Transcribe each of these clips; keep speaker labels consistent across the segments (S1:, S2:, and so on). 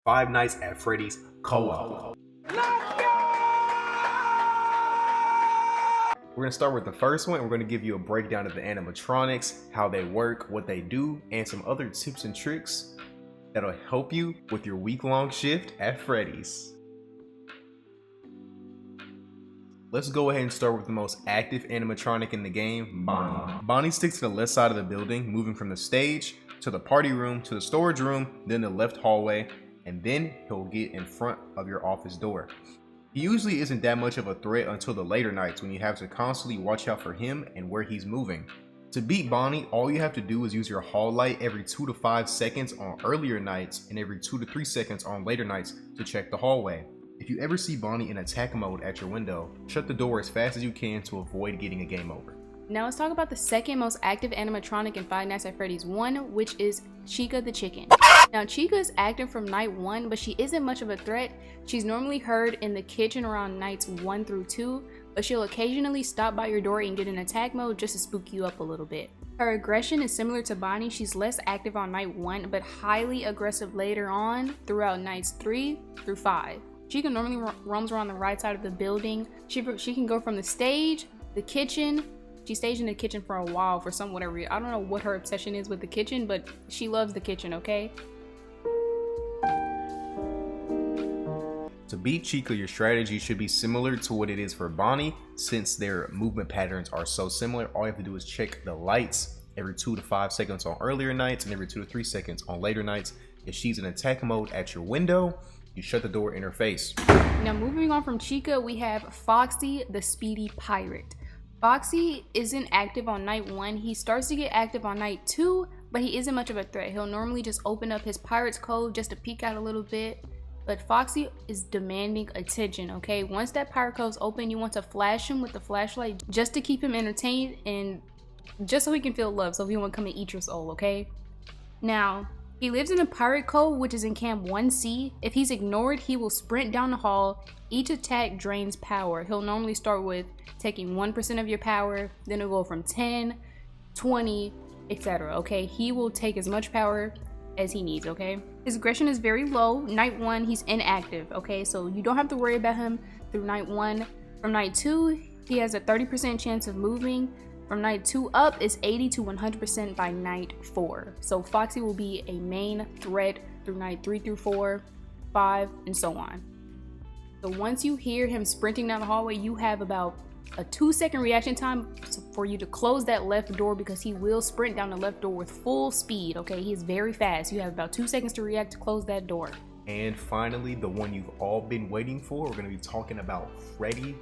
S1: Five Nights at Freddy's co-op. We're going to start with the first one. We're going to give you a breakdown of the animatronics, how they work, what they do, and some other tips and tricks that'll help you with your week-long shift at Freddy's. Let's go ahead and start with the most active animatronic in the game, Bonnie. Bonnie sticks to the left side of the building, moving from the stage to the party room to the storage room, then the left hallway, and then he'll get in front of your office door. He usually isn't that much of a threat until the later nights when you have to constantly watch out for him and where he's moving. To beat Bonnie, all you have to do is use your hall light every 2 to 5 seconds on earlier nights and every 2 to 3 seconds on later nights to check the hallway. If you ever see Bonnie in attack mode at your window, shut the door as fast as you can to avoid getting a game over.
S2: Now let's talk about the second most active animatronic in Five Nights at Freddy's 1, which is Chica the Chicken. Now Chica is active from night 1, but she isn't much of a threat. She's normally heard in the kitchen around nights 1 through 2, but she'll occasionally stop by your door and get in attack mode just to spook you up a little bit. Her aggression is similar to Bonnie. She's less active on night 1, but highly aggressive later on throughout nights 3 through 5. Chica normally roams around the right side of the building. She can go from the stage, the kitchen. She stays in the kitchen for a while for some whatever reason. I don't know what her obsession is with the kitchen, but she loves the kitchen, okay?
S1: To beat Chica, your strategy should be similar to what it is for Bonnie. Since their movement patterns are so similar, all you have to do is check the lights every 2 to 5 seconds on earlier nights and every 2 to 3 seconds on later nights. If she's in attack mode at your window, you shut the door in her face.
S2: Now moving on from Chica, we have Foxy the Speedy Pirate. Foxy isn't active on night 1. He starts to get active on night 2, but he isn't much of a threat. He'll normally just open up his pirate's code just to peek out a little bit. But Foxy is demanding attention, okay? Once that pirate code's open, you want to flash him with the flashlight just to keep him entertained and just so he can feel love, so he won't come and eat your soul, okay? Now, he lives in a pirate code, which is in camp 1C. If he's ignored, he will sprint down the hall. Each attack drains power. He'll normally start with taking 1% of your power, then it'll go from 10, 20, etc. Okay, he will take as much power as he needs, okay? His aggression is very low. Night 1, he's inactive, okay? So you don't have to worry about him through night 1. From night 2, he has a 30% chance of moving. From night 2 up, it's 80 to 100% by night 4. So Foxy will be a main threat through night 3 through 4, 5, and so on. So once you hear him sprinting down the hallway, you have about a 2-second reaction time for you to close that left door, because he will sprint down the left door with full speed, okay? He's very fast. You have about 2 seconds to react to close that door.
S1: And finally, the one you've all been waiting for, we're going to be talking about Freddy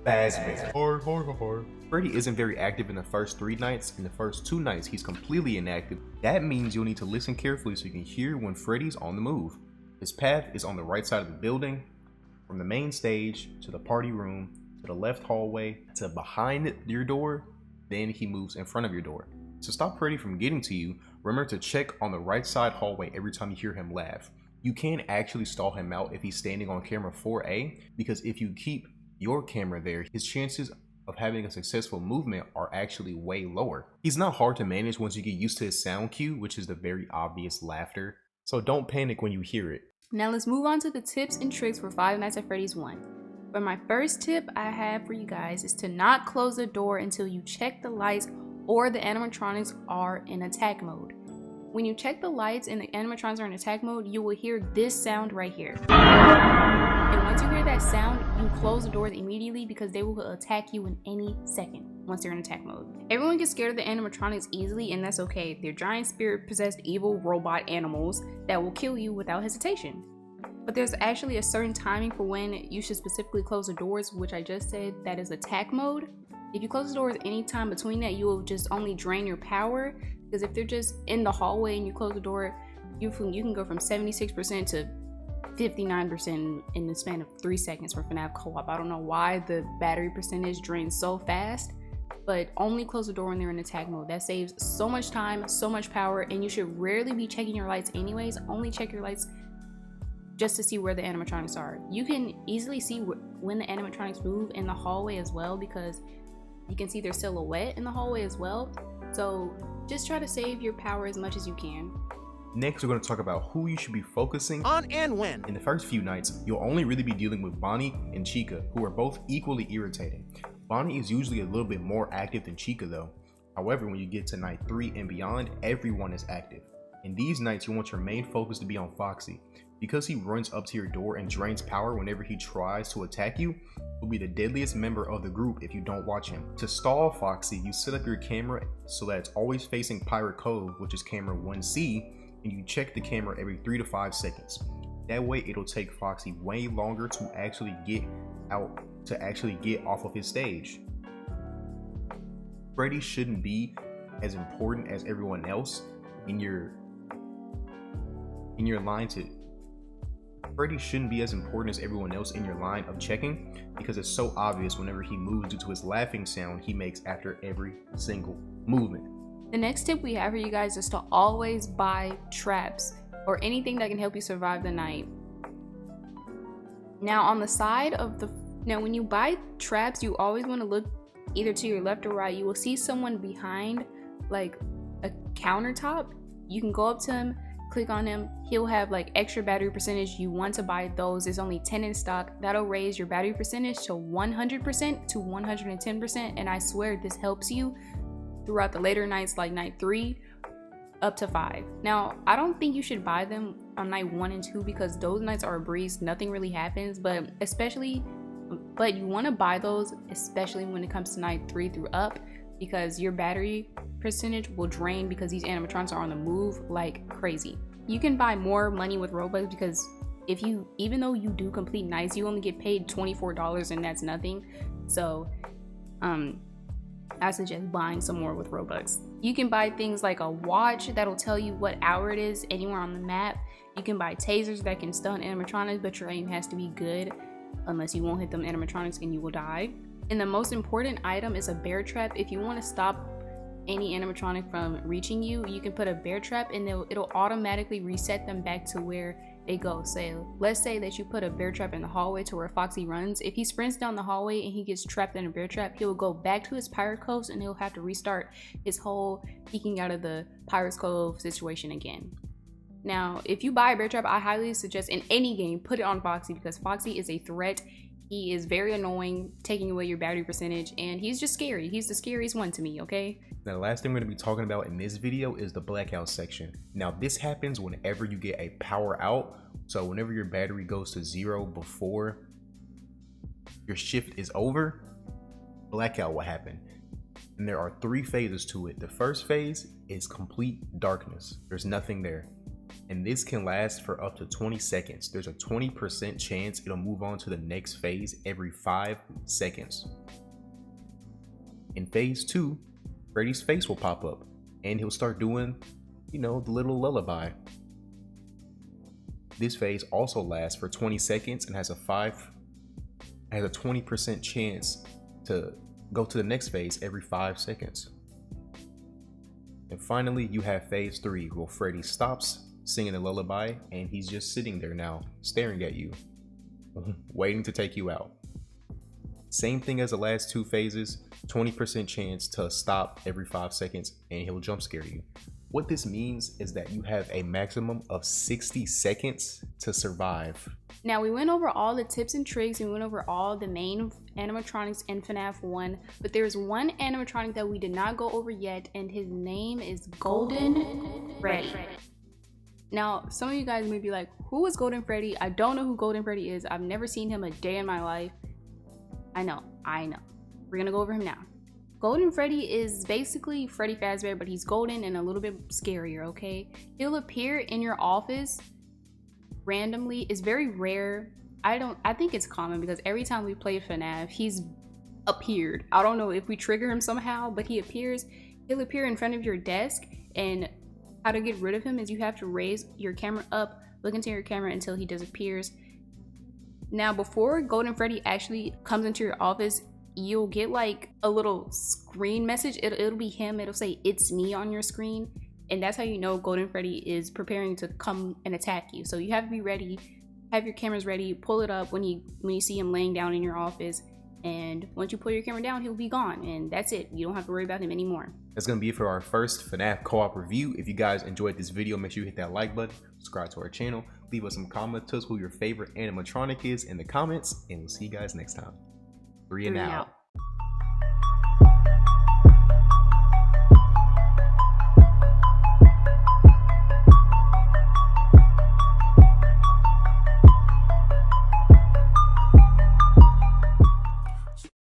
S1: Fazbear. Freddy isn't very active in the first 3 nights. In the first 2 nights, he's completely inactive. That means you'll need to listen carefully so you can hear when Freddy's on the move. His path is on the right side of the building, from the main stage to the party room, to the left hallway, to behind your door, then he moves in front of your door. To stop Freddy from getting to you, remember to check on the right side hallway every time you hear him laugh. You can actually stall him out if he's standing on camera 4A, because if you keep your camera there, his chances of having a successful movement are actually way lower. He's not hard to manage once you get used to his sound cue, which is the very obvious laughter. So don't panic when you hear it.
S2: Now let's move on to the tips and tricks for Five Nights at Freddy's 1. But my first tip I have for you guys is to not close the door until you check the lights or the animatronics are in attack mode. When you check the lights and the animatronics are in attack mode, you will hear this sound right here. And once you hear that sound, you close the doors immediately, because they will attack you in any second once they're in attack mode. Everyone gets scared of the animatronics easily, and that's okay. They're giant spirit possessed evil robot animals that will kill you without hesitation. But there's actually a certain timing for when you should specifically close the doors, which I just said, that is attack mode. If you close the doors any time between that, you will just only drain your power, because if they're just in the hallway and you close the door, you can go from 76% to 59% in the span of 3 seconds for Fnaf co-op. I don't know why the battery percentage drains so fast, but only close the door when they're in attack mode. That saves so much time, so much power, and you should rarely be checking your lights anyways. Only check your lights just to see where the animatronics are. You can easily see when the animatronics move in the hallway as well, because you can see their silhouette in the hallway as well. So just try to save your power as much as you can.
S1: Next, we're going to talk about who you should be focusing
S3: on and when.
S1: In the first few nights, you'll only really be dealing with Bonnie and Chica, who are both equally irritating. Bonnie is usually a little bit more active than Chica though. However, when you get to night 3 and beyond, everyone is active. In these nights, you want your main focus to be on Foxy. Because he runs up to your door and drains power whenever he tries to attack you, he'll be the deadliest member of the group if you don't watch him. To stall Foxy, you set up your camera so that it's always facing Pirate Cove, which is camera 1C, and you check the camera every 3 to 5 seconds. That way it'll take Foxy way longer to actually get off of his stage. Freddy shouldn't be as important as everyone else in your line to Freddy shouldn't be as important as everyone else in your line of checking, because it's so obvious whenever he moves due to his laughing sound he makes after every single movement.
S2: The next tip we have for you guys is to always buy traps or anything that can help you survive the night. Now on the side of when you buy traps, you always want to look either to your left or right. You will see someone behind like a countertop. You can go up to him, click on him. He'll have like extra battery percentage. You want to buy those. There's only 10 in stock. That'll raise your battery percentage to 100% to 110%, and I swear this helps you throughout the later nights, like night 3 up to 5. Now I don't think you should buy them on night 1 and 2 because those nights are a breeze, nothing really happens, but you want to buy those especially when it comes to night 3 through up, because your battery percentage will drain because these animatronics are on the move like crazy. You can buy more money with Robux because even though you do complete nights, you only get paid $24 and that's nothing. So I suggest buying some more with Robux. You can buy things like a watch that'll tell you what hour it is anywhere on the map. You can buy tasers that can stun animatronics, but your aim has to be good, unless you won't hit them animatronics and you will die. And the most important item is a bear trap. If you want to stop any animatronic from reaching you, you can put a bear trap and it'll automatically reset them back to where they go. So let's say that you put a bear trap in the hallway to where Foxy runs. If he sprints down the hallway and he gets trapped in a bear trap, he'll go back to his Pirate Cove and he'll have to restart his whole peeking out of the Pirate's Cove situation again. Now, if you buy a bear trap, I highly suggest in any game, put it on Foxy, because Foxy is a threat. He is very annoying, taking away your battery percentage, and he's just scary. He's the scariest one to me, okay?
S1: Now, the last thing we're going to be talking about in this video is the blackout section. Now, this happens whenever you get a power out. So whenever your battery goes to 0 before your shift is over, blackout will happen. And there are 3 phases to it. The first phase is complete darkness. There's nothing there. And this can last for up to 20 seconds. There's a 20% chance it'll move on to the next phase every 5 seconds. In phase 2, Freddy's face will pop up and he'll start doing, the little lullaby. This phase also lasts for 20 seconds and has a 20% chance to go to the next phase every 5 seconds. And finally, you have phase 3, where Freddy stops singing a lullaby and he's just sitting there now, staring at you, waiting to take you out. Same thing as the last 2 phases, 20% chance to stop every 5 seconds and he'll jump scare you. What this means is that you have a maximum of 60 seconds to survive.
S2: Now, we went over all the tips and tricks, and we went over all the main animatronics in FNAF 1, but there's one animatronic that we did not go over yet, and his name is Golden Freddy. Now, some of you guys may be like, who is Golden Freddy? I don't know who Golden Freddy is. I've never seen him a day in my life. I know. We're gonna go over him now. Golden Freddy is basically Freddy Fazbear, but he's golden and a little bit scarier, okay? He'll appear in your office randomly. It's very rare. I think it's common because every time we play FNAF, he's appeared. I don't know if we trigger him somehow, but he appears. He'll appear in front of your desk, and how to get rid of him is you have to raise your camera up, look into your camera until he disappears. Now, before Golden Freddy actually comes into your office, you'll get like a little screen message. It'll be him. It'll say "It's me" on your screen, and that's how you know Golden Freddy is preparing to come and attack you. So you have to be ready, have your cameras ready, pull it up when you see him laying down in your office, And once you pull your camera down, he'll be gone. And that's it. You don't have to worry about him anymore.
S1: That's going to be it for our first FNAF co-op review. If you guys enjoyed this video, make sure you hit that like button, subscribe to our channel, leave us some comments, tell us who your favorite animatronic is in the comments, and we'll see you guys next time. 3 and out.